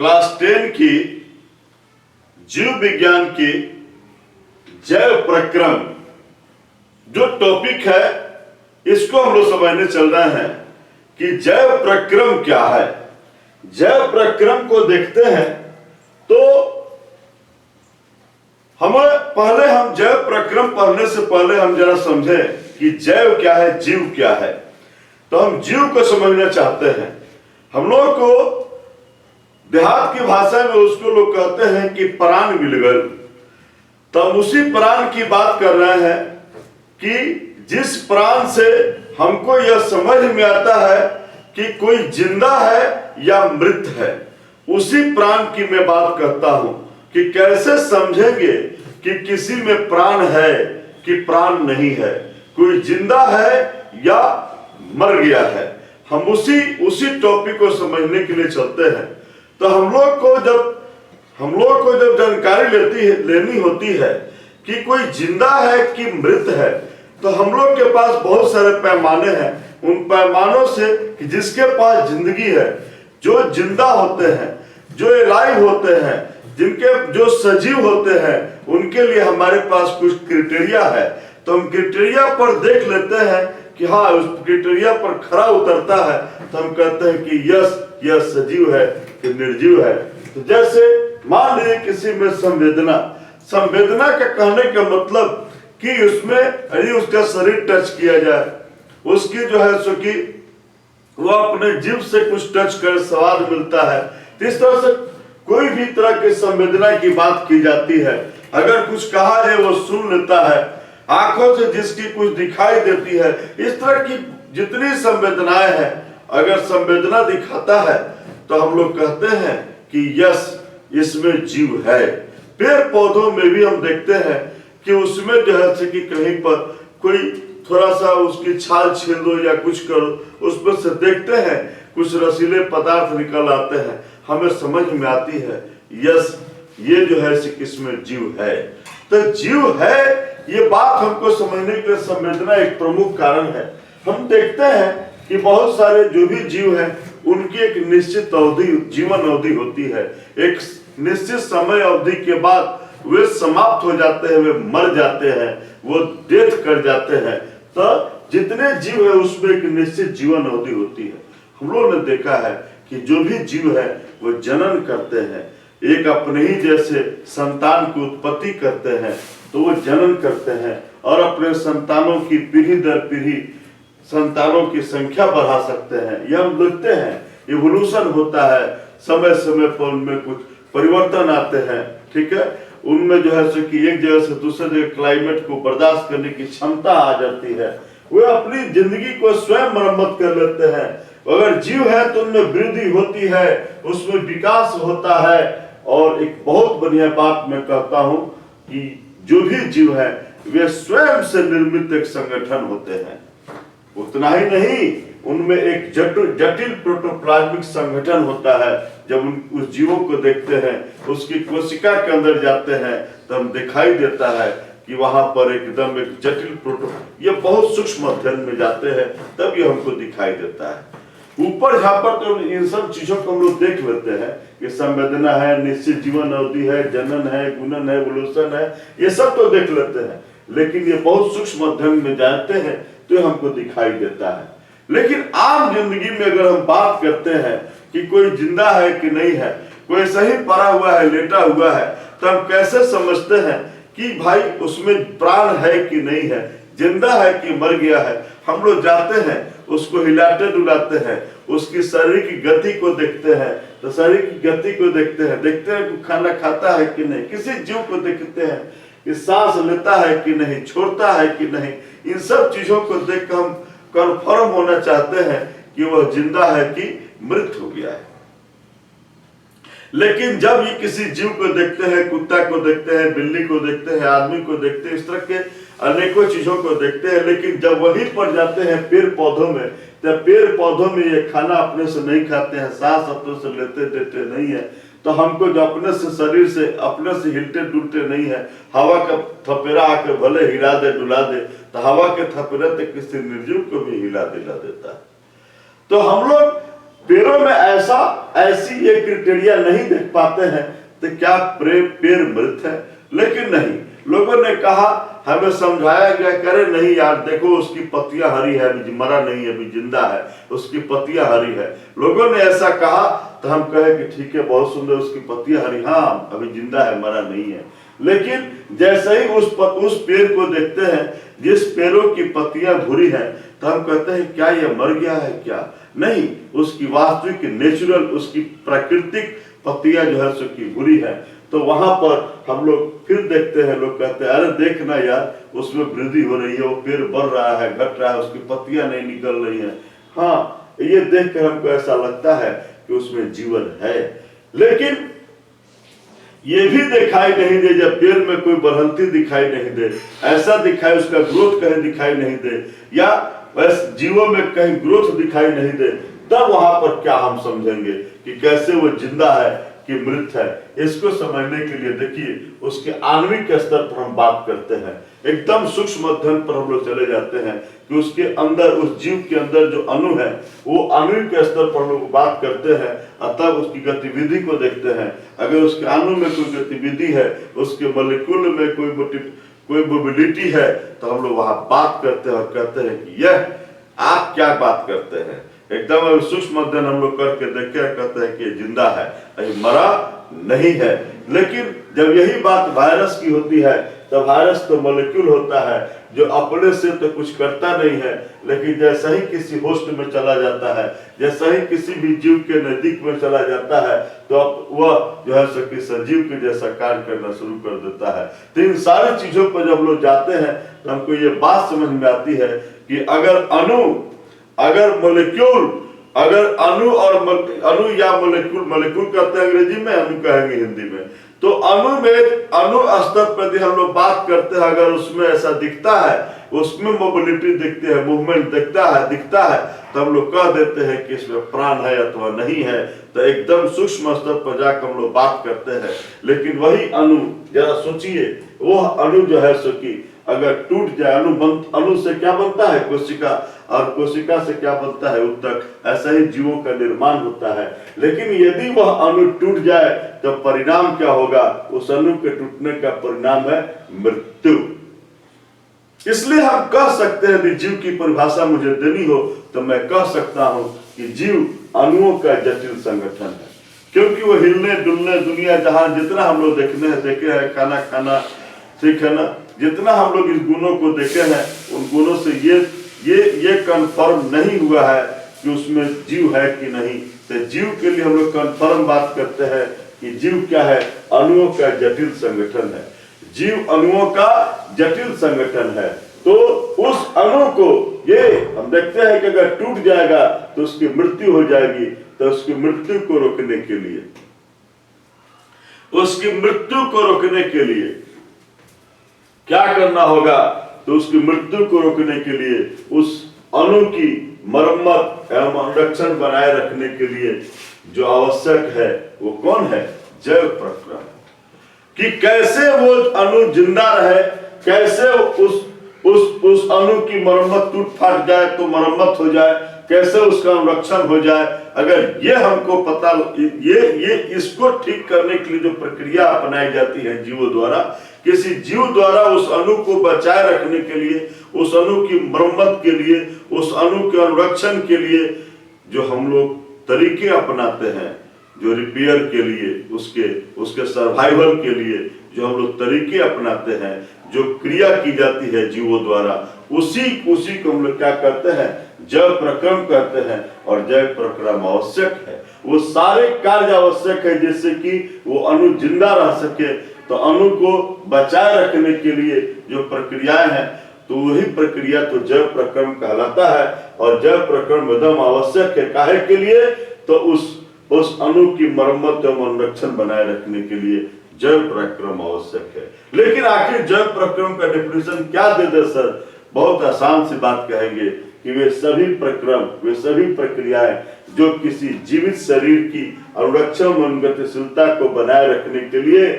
Class 10 की जीव विज्ञान की जैव प्रक्रम जो टॉपिक है, इसको हम लोग समझने चल रहे हैं कि जैव प्रक्रम क्या है। जैव प्रक्रम को देखते हैं तो हम जैव प्रक्रम पढ़ने से पहले हम जरा समझें कि जैव क्या है, जीव क्या है। तो हम जीव को समझना चाहते हैं। हम लोग को देहात की भाषा में उसको लोग कहते हैं कि प्राण मिल गए। तो हम उसी प्राण की बात कर रहे हैं कि जिस प्राण से हमको यह समझ में आता है कि कोई जिंदा है या मृत है, उसी प्राण की मैं बात करता हूं कि कैसे समझेंगे कि किसी में प्राण है कि प्राण नहीं है, कोई जिंदा है या मर गया है। हम उसी टॉपिक को समझने के लिए चलते हैं। तो हम लोग को जब जानकारी लेनी होती है कि कोई जिंदा है कि मृत है, तो हम लोग के पास बहुत सारे पैमाने हैं। उन पैमानों से कि जिसके पास जिंदगी है, जो जिंदा होते हैं, जो एलाइव होते हैं, जिनके जो सजीव होते हैं, उनके लिए हमारे पास कुछ क्राइटेरिया है। तो हम क्राइटेरिया पर देख लेते हैं कि हाँ, उस क्राइटेरिया पर खरा उतरता है तो हम कहते हैं कि यस, यह सजीव है कि निर्जीव है। तो जैसे मान लीजिए किसी में संवेदना का कहने का मतलब कि उसमें यदि उसका शरीर टच किया जाए, उसकी जो है सो कि वो अपने जीभ से कुछ टच कर स्वाद मिलता है। इस तरह से कोई भी तरह की संवेदना की बात की जाती है। अगर कुछ कहा जाए वो सुन लेता है, आंखों से जिसकी कुछ दिखाई देती है, इस तरह की जितनी संवेदनाएं हैं, अगर संवेदना दिखाता है तो हम लोग कहते हैं कि यस, इसमें जीव है। पेड़ पौधों में भी हम देखते हैं कि उसमें जो है कि कहीं पर कोई थोड़ा सा उसकी छाल छील दो या कुछ करो, उसमें से देखते हैं कुछ रसीले पदार्थ निकल आते हैं, हमें समझ में आती है यस, ये जो है इसमें जीव है। तो जीव है, ये बात हमको समझने के लिए संवेदना एक प्रमुख कारण है। हम देखते हैं कि बहुत सारे जो भी जीव हैं, उनकी एक निश्चित जीवन अवधि होती है। एक निश्चित समय अवधि के बाद वे समाप्त हो जाते हैं, वे मर जाते हैं, वो डेथ कर जाते हैं। तो जितने जीव है उसमें एक निश्चित जीवन अवधि होती है। हम लोगों ने देखा है कि जो भी जीव है वो जनन करते हैं, एक अपने ही जैसे संतान की उत्पत्ति करते हैं, तो वो जनन करते हैं और अपने संतानों की पीढ़ी दर पीढ़ी संतानों की संख्या बढ़ा सकते हैं। यह हम देखते हैं, इवोल्यूशन होता है, समय समय पर उनमें कुछ परिवर्तन आते हैं। ठीक है, उनमें जो है सो कि एक जगह से दूसरे जगह क्लाइमेट को बर्दाश्त करने की क्षमता आ जाती है। वे अपनी जिंदगी को स्वयं मरम्मत कर लेते हैं। अगर जीव है तो उनमें वृद्धि होती है, उसमें विकास होता है। और एक बहुत बढ़िया बात मैं कहता हूं कि जो भी जीव है वे स्वयं से निर्मित एक संगठन होते हैं। उतना ही नहीं, उनमें एक जटिल प्रोटोप्लाज्मिक संगठन होता है। जब उस जीवों को देखते हैं, उसकी कोशिका के अंदर जाते हैं, तो हम दिखाई देता है कि वहां पर एकदम एक जटिल ये बहुत सूक्ष्म अध्ययन में जाते हैं, तब ये हमको दिखाई देता है। ऊपर झापर तो इन सब चीजों को हम लोग देख लेते हैं कि संवेदना है, निश्चित जीवन अवधि है, जनन है, गुणन है, इवोल्यूशन है, ये सब तो देख लेते हैं। लेकिन ये बहुत सूक्ष्म अध्ययन में जाते हैं तो हमको दिखाई देता है। लेकिन आम जिंदगी में अगर हम बात करते हैं कि कोई जिंदा है कि नहीं है, कोई सही पड़ा हुआ है, लेटा हुआ है, तो हम कैसे समझते हैं कि भाई उसमें प्राण है कि नहीं है, जिंदा है कि मर गया है। हम लोग जाते हैं, उसको हिलाते डुलाते हैं, उसकी शरीर की गति को देखते हैं। तो शरीर की गति को देखते हैं कि खाना खाता है कि नहीं, किसी जीव को देखते हैं कि सांस लेता है कि नहीं, छोड़ता है कि नहीं। इन सब चीजों को देखकर हम कन्फर्म होना चाहते हैं कि वह जिंदा है कि मृत हो गया है। लेकिन जब ये किसी जीव को देखते हैं, कुत्ता को देखते हैं, बिल्ली को देखते हैं, आदमी को देखते हैं, इस तरह के अनेकों चीजों को देखते हैं, लेकिन जब वहीं पर जाते हैं पेड़ पौधों में, तो पेड़ पौधों में ये खाना अपने से नहीं खाते हैं, सांस अपने से लेते देते नहीं है। तो हमको जो अपने से शरीर से अपने से हिलते डुलते नहीं है, हवा का थपेरा आकर भले हिला दे डुला दे, तो हवा के थपेरे तो किसी निर्जीव को भी हिला दिला देता है। तो हम लोग पेड़ों में ऐसी ये क्राइटेरिया नहीं देख पाते हैं तो क्या पेड़ मृत है? लेकिन नहीं, लोगों ने कहा, हमें समझाया गया, करे नहीं यार, देखो उसकी पत्तियां हरी है, अभी मरा नहीं है, अभी जिंदा है, उसकी पत्तियां हरी है। लोगों ने ऐसा कहा तो हम कहे कि ठीक है, बहुत सुंदर, उसकी पत्तियां हरी, हाँ अभी जिंदा है, मरा नहीं है। लेकिन जैसे ही उस पेड़ को देखते हैं जिस पेड़ों की पत्तियां भूरी है, तो हम कहते हैं क्या यह मर गया है क्या? नहीं, उसकी वास्तविक नेचुरल, उसकी प्राकृतिक पत्तियां जो है उसकी भूरी है। तो वहां पर हम लोग फिर देखते हैं, लोग कहते हैं अरे देखना यार, उसमें वृद्धि हो रही है, वो पेड़ बढ़ रहा है, घट रहा है, उसकी पत्तियां नहीं निकल रही है। हाँ, ये देखकर हमको ऐसा लगता है कि उसमें जीवन है। लेकिन ये भी दिखाई नहीं दे, जब पेड़ में कोई बढ़ंती दिखाई नहीं दे, ऐसा दिखाई, उसका ग्रोथ कहीं दिखाई नहीं दे, या बस जीवों में कहीं ग्रोथ दिखाई नहीं दे, तब वहां पर क्या हम समझेंगे कि कैसे वो जिंदा है कि मृत है? इसको समझने के लिए देखिए, उसके आणविक स्तर पर हम बात करते हैं, एकदम सूक्ष्म अध्ययन पर हम लोग चले जाते हैं कि उसके अंदर, उस जीव के अंदर जो अणु है, वो आणविक स्तर पर हम लोग बात करते हैं, तब उसकी गतिविधि को देखते हैं। अगर उसके अणु में कोई गतिविधि है, उसके मॉलिक्यूल में कोई मोबिलिटी है, तो हम लोग वहां बात करते हैं और कहते हैं कि यह आप क्या बात करते हैं। एकदम सूक्ष्म अध्ययन हम लोग करके देखे, कहते हैं कि जिंदा है, अभी मरा नहीं है। लेकिन जब यही बात वायरस की होती है, तो वायरस तो मॉलिक्यूल होता है जो अपने से तो कुछ करता नहीं है, लेकिन जैसा ही किसी होस्ट में चला जाता है, जैसा ही किसी भी जीव के नजदीक में चला जाता है, तो अब वह जो है सभी सजीव के जैसा कार्य करना शुरू कर देता है। तो इन सारी चीजों पर जब लोग जाते हैं, तो हमको ये बात समझ में आती है कि अगर मॉलिक्यूल, अगर अणु या मॉलिक्यूल कहते हैं अंग्रेजी में, अणु कहेंगे हिंदी में, तो अणु स्तर पर यदि हम लोग बात करते हैं, अगर उसमें ऐसा दिखता है, उसमें मोबिलिटी दिखती है, मूवमेंट दिखता है, तो हम लोग कह देते हैं कि इसमें प्राण है अथवा नहीं है। तो एकदम सूक्ष्म स्तर पर जाकर हम लोग बात करते हैं। लेकिन वही अणु, जरा सोचिए, वो अणु जो है सो कि अगर टूट जाए, अणु से क्या बनता है? कोशिका, और कोशिका से क्या बनता है? ऊतक। ऐसा ही जीवों का निर्माण होता है। लेकिन यदि वह अणु टूट जाए तो परिणाम क्या होगा? उस अणु के टूटने का परिणाम है मृत्यु। इसलिए हम कह सकते हैं, यदि जीव की परिभाषा मुझे देनी हो तो मैं कह सकता हूं कि जीव अणुओं का जटिल संगठन है, क्योंकि वो हिलने डुलने, दुनिया जहां जितना हम लोग देखे हैं, खाना खाना, ठीक है ना, जितना हम लोग इस गुणों को देखे हैं, उन गुणों से ये कंफर्म नहीं हुआ है कि उसमें जीव है कि नहीं। तो जीव के लिए हम लोग कंफर्म बात करते हैं कि जीव क्या है? अणुओं का जटिल संगठन है। जीव अणुओं का जटिल संगठन है। तो उस अणु को ये हम देखते हैं कि अगर टूट जाएगा तो उसकी मृत्यु हो जाएगी। तो उसकी मृत्यु को रोकने के लिए क्या करना होगा? तो उसकी मृत्यु को रोकने के लिए उस अणु की मरम्मत एवं अनुरक्षण बनाए रखने के लिए जो आवश्यक है वो कौन है? जैव प्रक्रम। कि कैसे वो अणु जिंदा रहे, कैसे उस अणु की मरम्मत, टूट फाट जाए तो मरम्मत हो जाए, कैसे उसका अनुरक्षण हो जाए। अगर ये हमको पता, ये इसको ठीक करने के लिए जो प्रक्रिया अपनाई जाती है जीवों द्वारा, किसी जीव द्वारा उस अणु को बचाए रखने के लिए, उस अणु की मरम्मत के लिए, उस अणु के अनुरक्षण के लिए जो हम लोग तरीके अपनाते हैं, जो रिपेयर के लिए, उसके सर्वाइवल के लिए जो हम लोग तरीके अपनाते हैं, जो क्रिया की जाती है जीवों द्वारा, उसी को हम लोग क्या कहते हैं? जैव प्रक्रम कहते हैं। और जैव प्रक्रम आवश्यक है, वो सारे कार्य आवश्यक है जिससे कि वो अणु जिंदा रह सके। तो अणु को बचाए रखने के लिए जो प्रक्रियाएं हैं, तो वही प्रक्रिया तो जैव प्रक्रम कहलाता है। और जैव प्रक्रम एकदम आवश्यक है। काहे के लिए? तो उस अणु की मरम्मत एवं अनुरक्षण बनाए रखने के लिए जैव प्रक्रम आवश्यक है। लेकिन आखिर जैव प्रक्रम का डेफिनेशन क्या दे दे सर? बहुत आसान सी बात कहेंगे कि वे सभी प्रक्रम, वे सभी प्रक्रियाएं जो किसी जीवित शरीर की अनुरक्षण एवं गतिशीलता को बनाए रखने के लिए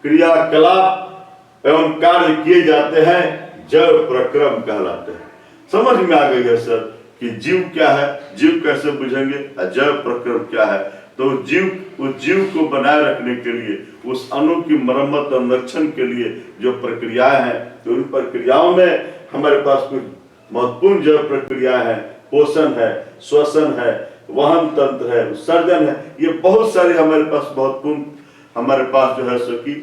क्रियाकलाप एवं कार्य किए जाते हैं, जैव प्रक्रम कहलाते हैं। समझ में आ गई है सर? कि जीव क्या है, जीव कैसे बुझेंगे, जैव प्रक्रम क्या है। तो उस जीव को बनाए रखने के लिए, उस अणु की मरम्मत और संरक्षण के लिए जो प्रक्रियाएं हैं, तो उन प्रक्रियाओं में हमारे पास कुछ महत्वपूर्ण जैव प्रक्रिया है। पोषण है, श्वसन है, वहन तंत्र है, उत्सर्जन है। ये बहुत सारी हमारे पास महत्वपूर्ण हमारे पास जो है सो की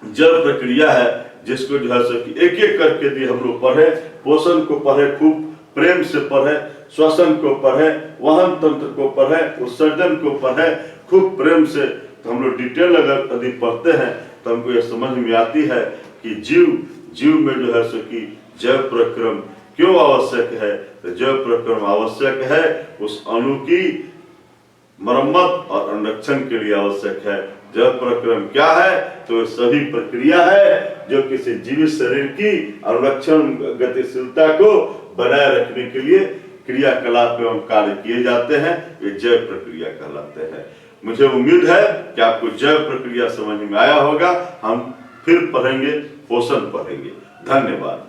जैव प्रक्रिया है, जिसको जो है सो कि एक एक करके भी हम लोग पढ़े। पोषण को पढ़े, खूब प्रेम से पढ़े, श्वसन को पढ़े, वहन तंत्र को पढ़े, उत्सर्जन को पढ़े खूब प्रेम से। तो हम लोग डिटेल अगर यदि पढ़ते हैं तो हमको यह समझ में आती है कि जीव में जो है सो कि जैव प्रक्रम क्यों आवश्यक है। तो जैव प्रक्रम आवश्यक है उस अणु की मरम्मत और संरक्षण के लिए आवश्यक है। जैव प्रक्रम क्या है, तो सभी प्रक्रिया है जो किसी जीवित शरीर की अनुरक्षण गतिशीलता को बनाए रखने के लिए क्रियाकलाप एवं कार्य किए जाते हैं, वे जैव प्रक्रिया कहलाते हैं। मुझे उम्मीद है कि आपको जैव प्रक्रिया समझ में आया होगा। हम फिर पढ़ेंगे, पोषण पढ़ेंगे। धन्यवाद।